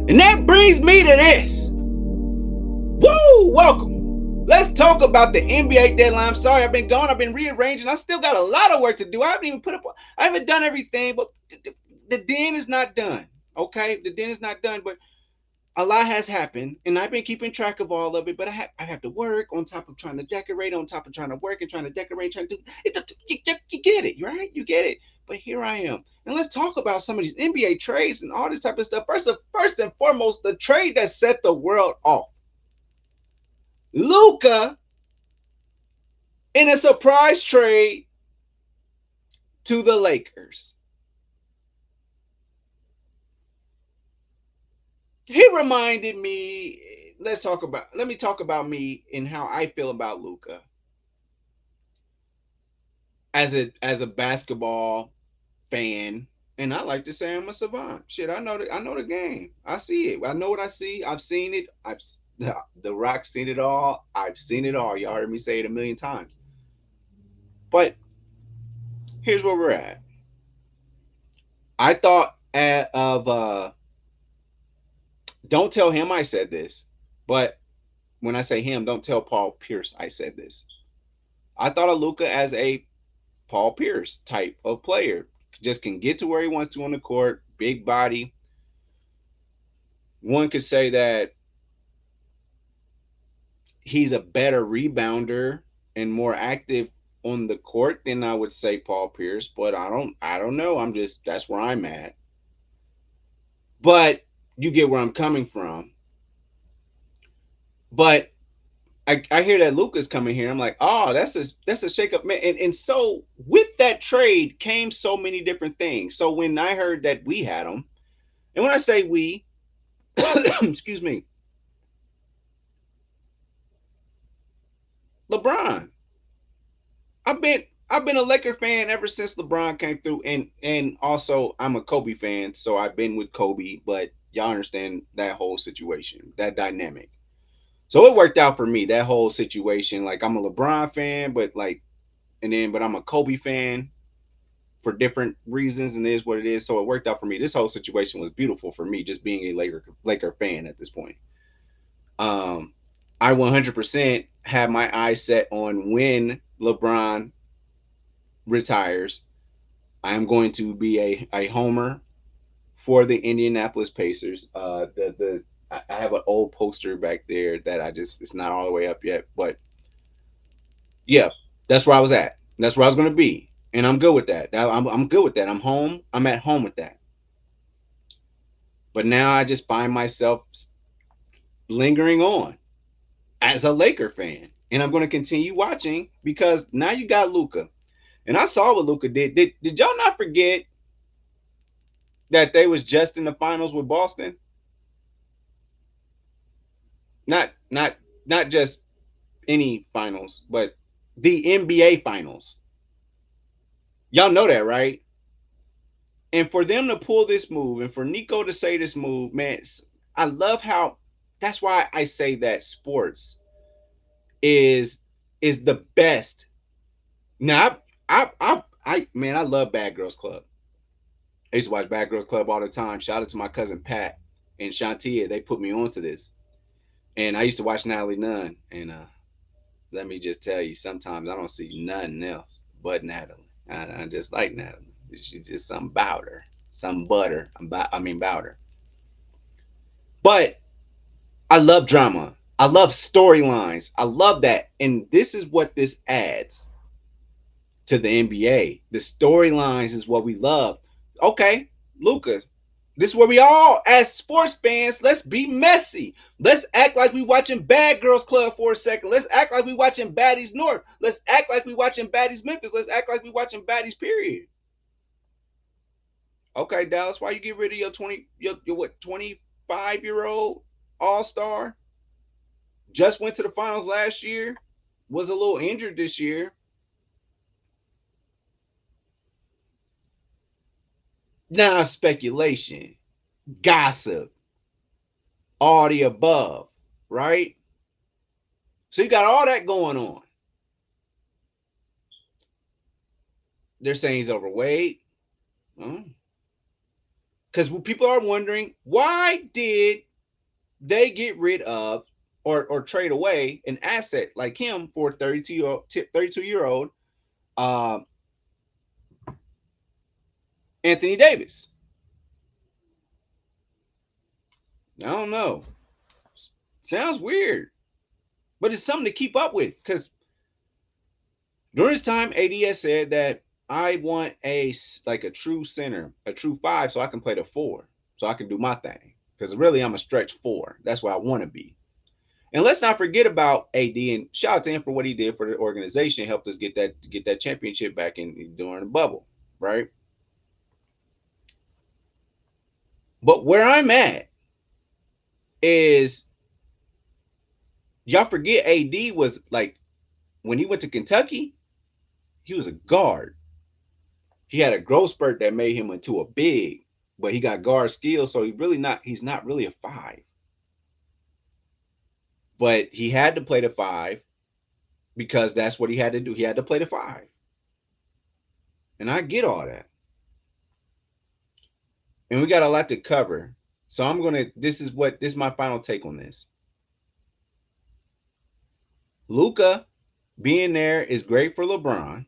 And that brings me to this. Woo! Welcome. Let's talk about the NBA deadline. I'm sorry I've been gone. I've been rearranging. I still got a lot of work to do. I haven't even put up. I haven't done everything, but the den is not done. Okay, the den is not done, but a lot has happened, and I've been keeping track of all of it. But I have to work on top of trying to decorate, on top of trying to work and trying to decorate, trying to do it. You get it, right? You get it. But here I am, and let's talk about some of these NBA trades and all this type of stuff. First and foremost, the trade that set the world off. Luka in a surprise trade to the Lakers. He reminded me. Let me talk about me and how I feel about Luka as a basketball fan. And I like to say I'm a savant. Shit, I know the game. I see it. I know what I see. I've seen it. I've the Rock's seen it all. I've seen it all. Y'all heard me say it a million times. But here's where we're at. I thought of don't tell him I said this, but when I say him, don't tell Paul Pierce I said this. I thought of Luka as a Paul Pierce type of player. Just can get to where he wants to on the court, big body. One could say that he's a better rebounder and more active on the court than I would say Paul Pierce, but I don't know. That's where I'm at. But you get where I'm coming from. But I hear that Luka's coming here. I'm like, oh, that's a shakeup, man. And so with that trade came so many different things. So when I heard that we had him, and when I say we, excuse me, LeBron. I've been a Laker fan ever since LeBron came through, and also I'm a Kobe fan, so I've been with Kobe. But y'all understand that whole situation, that dynamic. So it worked out for me, that whole situation. Like I'm a LeBron fan, but I'm a Kobe fan for different reasons, and it is what it is. So it worked out for me. This whole situation was beautiful for me, just being a Laker fan at this point. Um, I 100% have my eyes set on when LeBron retires. I am going to be a homer for the Indianapolis Pacers. I have an old poster back there that it's not all the way up yet, but yeah, that's where I was at. That's where I was going to be, and I'm good with that. I'm good with that. I'm home. I'm at home with that. But now I just find myself lingering on as a Laker fan, and I'm going to continue watching because now you got Luka, and I saw what Luka did. Did y'all not forget that they was just in the finals with Boston? Not not not just any finals, but the NBA finals. Y'all know that, right? And for them to pull this move and for Nico to say this move, man, I love how that's why I say that sports is is the best. Now man, I love Bad Girls Club. I used to watch Bad Girls Club all the time. Shout out to my cousin Pat and Shantia. They put me onto this. And I used to watch Natalie Nunn. And let me just tell you, sometimes I don't see nothing else but Natalie. I just like Natalie. She's just something about her. Some butter. About her. But I love drama. I love storylines. I love that. And this is what this adds to the NBA. The storylines is what we love. Okay, Luca, this is where we all, as sports fans, let's be messy. Let's act like we watching Bad Girls Club for a second. Let's act like we watching Baddies North. Let's act like we watching Baddies Memphis. Let's act like we watching Baddies period. Okay, Dallas, why you get rid of your what 25-year-old all-star? Just went to the finals last year. Was a little injured this year. Now speculation, gossip, all the above, right? So you got all that going on. They're saying he's overweight. Oh. Because people are wondering, why did they get rid of or trade away an asset like him for 32-year-old uh, Anthony Davis? I don't know. Sounds weird, but it's something to keep up with. Because during this time, AD has said that I want a true center, a true five, so I can play the four, so I can do my thing. Because really, I'm a stretch four. That's what I want to be. And let's not forget about AD, and shout out to him for what he did for the organization, helped us get that championship back in during the bubble, right? But where I'm at is y'all forget AD was like when he went to Kentucky, he was a guard. He had a growth spurt that made him into a big, but he got guard skills, so he's not really a five. But he had to play the five because that's what he had to do. He had to play the five. And I get all that. And we got a lot to cover. So this is my final take on this. Luka being there is great for LeBron.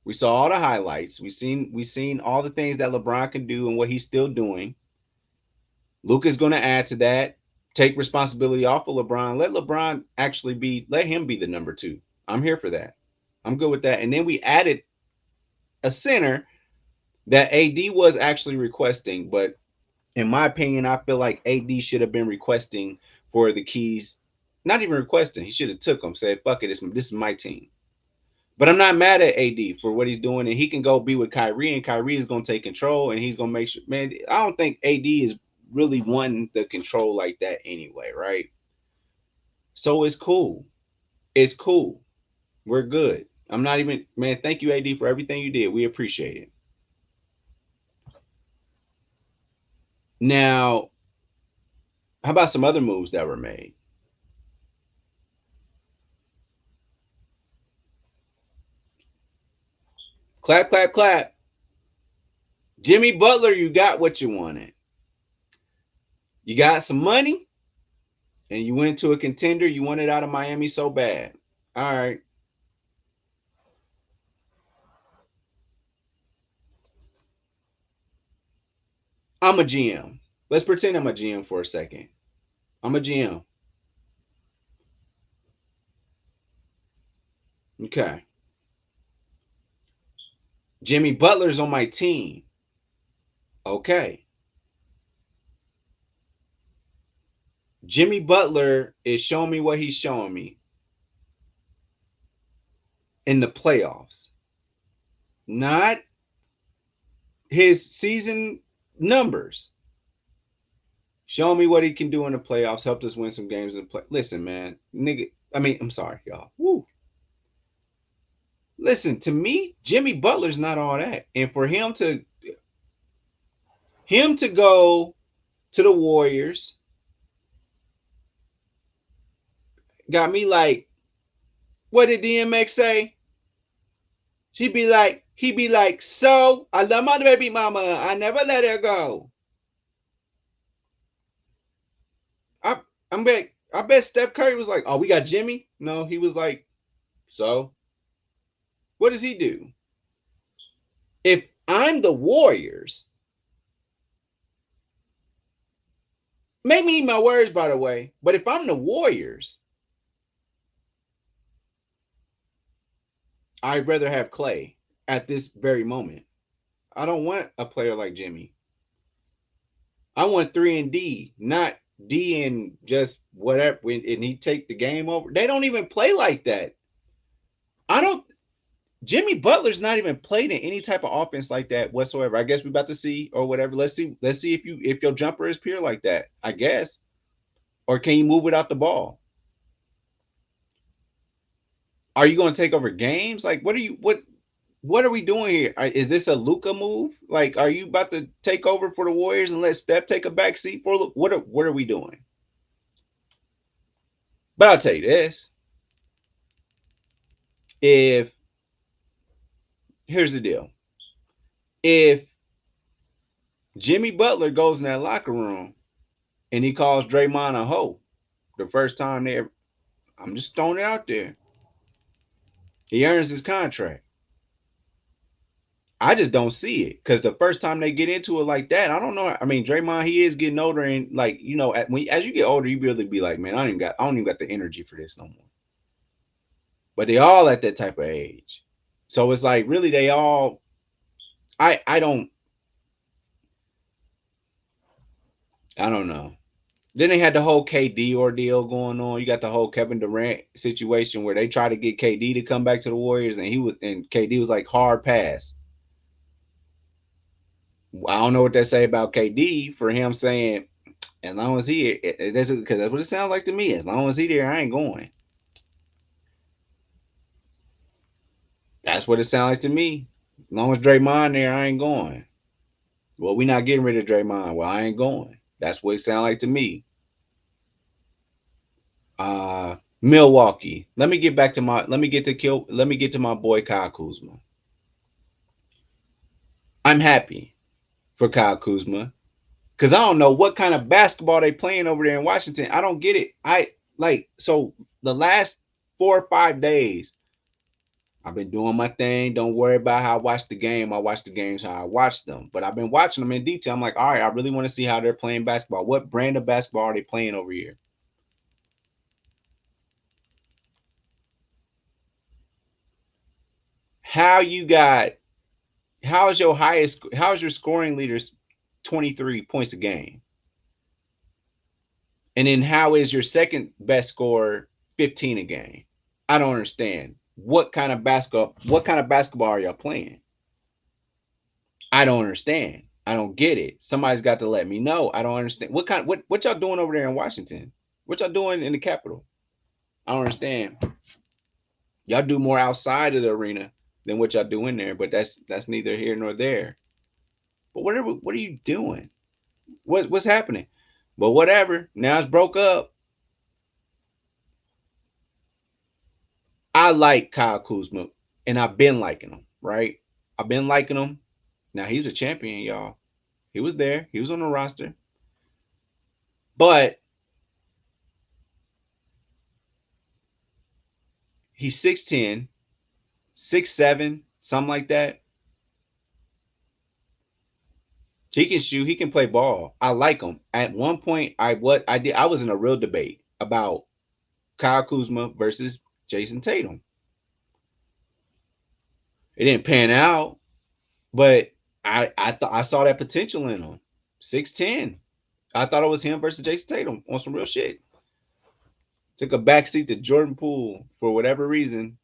We saw all the highlights. We seen all the things that LeBron can do and what he's still doing. Luka's going to add to that. Take responsibility off of LeBron. Let him be the number two. I'm here for that. I'm good with that. And then we added a center that AD was actually requesting, but in my opinion, I feel like AD should have been requesting for the keys. Not even requesting. He should have took them. Said, "Fuck it, this is my team." But I'm not mad at AD for what he's doing, and he can go be with Kyrie, and Kyrie is going to take control, and he's going to make sure. Man, I don't think AD is really wanting the control like that anyway, right? So it's cool. It's cool. We're good. I'm not even, man. Thank you, AD, for everything you did. We appreciate it. Now, how about some other moves that were made? Clap, clap, clap. Jimmy Butler, you got what you wanted. You got some money and you went to a contender. You wanted out of Miami so bad. All right. I'm a GM. Let's pretend I'm a GM for a second. I'm a GM. Okay. Jimmy Butler's on my team. Okay. Jimmy Butler is showing me what he's showing me in the playoffs. Not his season numbers. Show me what he can do in the playoffs. Helped us win some games in the play. Listen, man, nigga. I mean, I'm sorry, y'all. Woo. Listen, to me, Jimmy Butler's not all that. And for him to go to the Warriors got me like, what did DMX say? He be like, so I love my baby mama. I never let her go. I I bet Steph Curry was like, oh, we got Jimmy. No, he was like, so what does he do? If I'm the Warriors, make me eat my words, by the way. But if I'm the Warriors, I'd rather have Clay at this very moment. I don't want a player like Jimmy. I want 3 and D, not D and just whatever. And he take the game over. They don't even play like that. I don't. Jimmy Butler's not even played in any type of offense like that whatsoever. I guess we're about to see or whatever. Let's see. Let's see if your jumper is pure like that. I guess, or can you move without the ball? Are you going to take over games? Like, what are we doing here? Is this a Luka move? Like, are you about to take over for the Warriors and let Steph take a back seat for what are we doing? But I'll tell you this: if here's the deal, if Jimmy Butler goes in that locker room and he calls Draymond a hoe. The first time they ever, I'm just throwing it out there. He earns his contract. I just don't see it because the first time they get into it like that, I don't know. I mean, Draymond, he is getting older, and like as you get older, you really be like, man, I don't even got the energy for this no more. But they all at that type of age, so it's like really they all. I don't I don't know. Then they had the whole KD ordeal going on. You got the whole Kevin Durant situation where they tried to get KD to come back to the Warriors, and KD was like hard pass. I don't know what they say about KD for him saying as long as that's because that's what it sounds like to me. As long as he there, I ain't going. That's what it sounds like to me. As long as Draymond there, I ain't going. Well, we not getting rid of Draymond. Well, I ain't going. That's what it sounds like to me. Milwaukee. Let me get back to my. Let me get to kill. Let me get to my boy Kyle Kuzma. I'm happy for Kyle Kuzma because I don't know what kind of basketball they playing over there in Washington. I don't get it. I like so the last 4 or 5 days I've been doing my thing. Don't worry about how I watch the game. I watch the games how I watch them. But I've been watching them in detail. I'm like, all right, I really want to see how they're playing basketball. What brand of basketball are they playing over here? How you got? How is your highest? How is your scoring leaders 23 points a game? And then how is your second best scorer 15 a game? I don't understand. What kind of basketball are y'all playing? I don't understand. I don't get it. Somebody's got to let me know. I don't understand. What y'all doing over there in Washington? What y'all doing in the capital? I don't understand. Y'all do more outside of the arena than what y'all do in there, but that's neither here nor there. But what are you doing? What's happening? But whatever. Now it's broke up. I like Kyle Kuzma, and I've been liking him, right? I've been liking him. Now he's a champion, y'all. He was there. He was on the roster. But he's 6'10", 6'7", something like that. He can shoot. He can play ball. I like him. At one point, I was in a real debate about Kyle Kuzma versus Jason Tatum. It didn't pan out, but I thought I saw that potential in him. 6'10". I thought it was him versus Jason Tatum on some real shit. Took a backseat to Jordan Poole for whatever reason.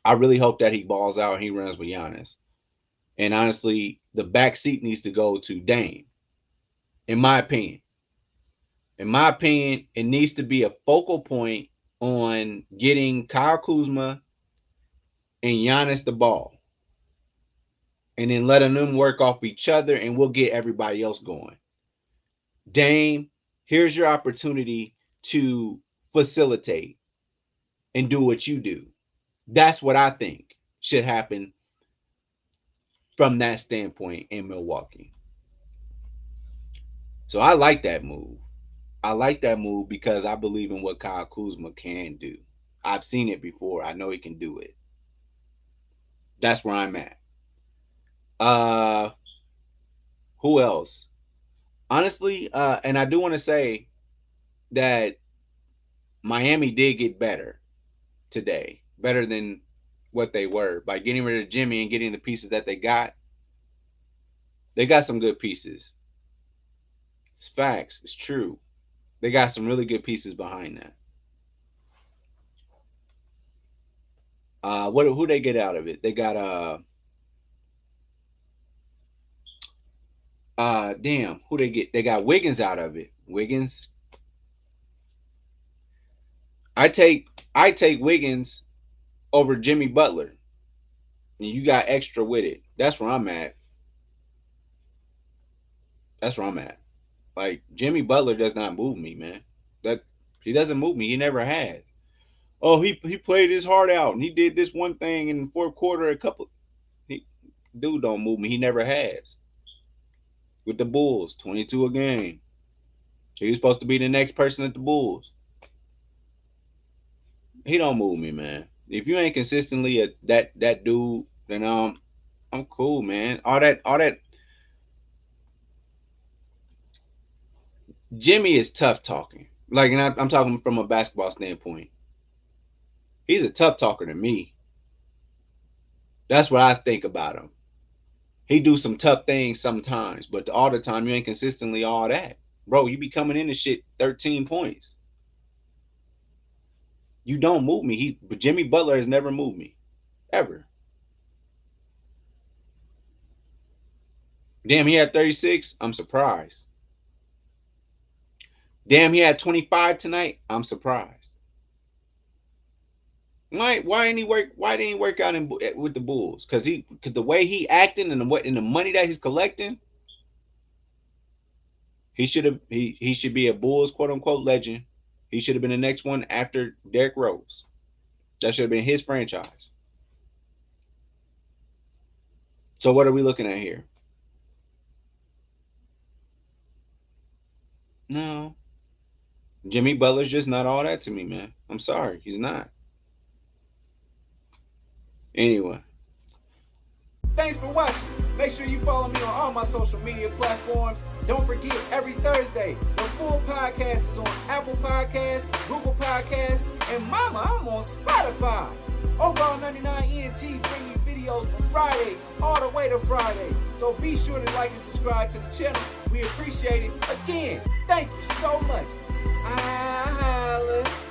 I really hope that he balls out and he runs with Giannis. And honestly, the backseat needs to go to Dame, in my opinion. In my opinion, it needs to be a focal point on getting Kyle Kuzma and Giannis the ball. And then letting them work off each other and we'll get everybody else going. Dame, here's your opportunity to facilitate and do what you do. That's what I think should happen from that standpoint in Milwaukee. So I like that move. I like that move because I believe in what Kyle Kuzma can do. I've seen it before. I know he can do it. That's where I'm at. Uh who else? Honestly, and I do want to say that Miami did get better today. Better than what they were by getting rid of Jimmy and getting the pieces that they got. They got some good pieces. It's facts. It's true. They got some really good pieces behind that. What who they get out of it? They got damn, who they get? They got Wiggins out of it. Wiggins. I take Wiggins over Jimmy Butler. And you got extra with it. That's where I'm at. That's where I'm at. Like Jimmy Butler does not move me, man. That he doesn't move me. He never has. Oh, he played his heart out and he did this one thing in the fourth quarter. Dude don't move me. He never has. with the Bulls, 22 a game. He was supposed to be the next person at the Bulls. He don't move me, man. If you ain't consistently that dude, then I'm cool, man. All that Jimmy is tough talking. Like, and I'm talking from a basketball standpoint. He's a tough talker to me. That's what I think about him. He do some tough things sometimes, but all the time you ain't consistently all that. Bro, you be coming in and shit 13 points. You don't move me. Jimmy Butler has never moved me. Ever. Damn, he had 36. I'm surprised. Damn, he had 25 tonight. I'm surprised. Why didn't he work? Why didn't he work out with the Bulls? Because the way he acting and the money that he's collecting, he should be a Bulls quote unquote legend. He should have been the next one after Derrick Rose. That should have been his franchise. So what are we looking at here? No, Jimmy Butler's just not all that to me, man. I'm sorry, he's not. Anyway. Thanks for watching. Make sure you follow me on all my social media platforms. Don't forget, every Thursday, the full podcast is on Apple Podcasts, Google Podcasts, and mama, I'm on Spotify. Overall 99 ENT bring you videos from Friday all the way to Friday. So be sure to like and subscribe to the channel. We appreciate it. Again, thank you so much. I holla.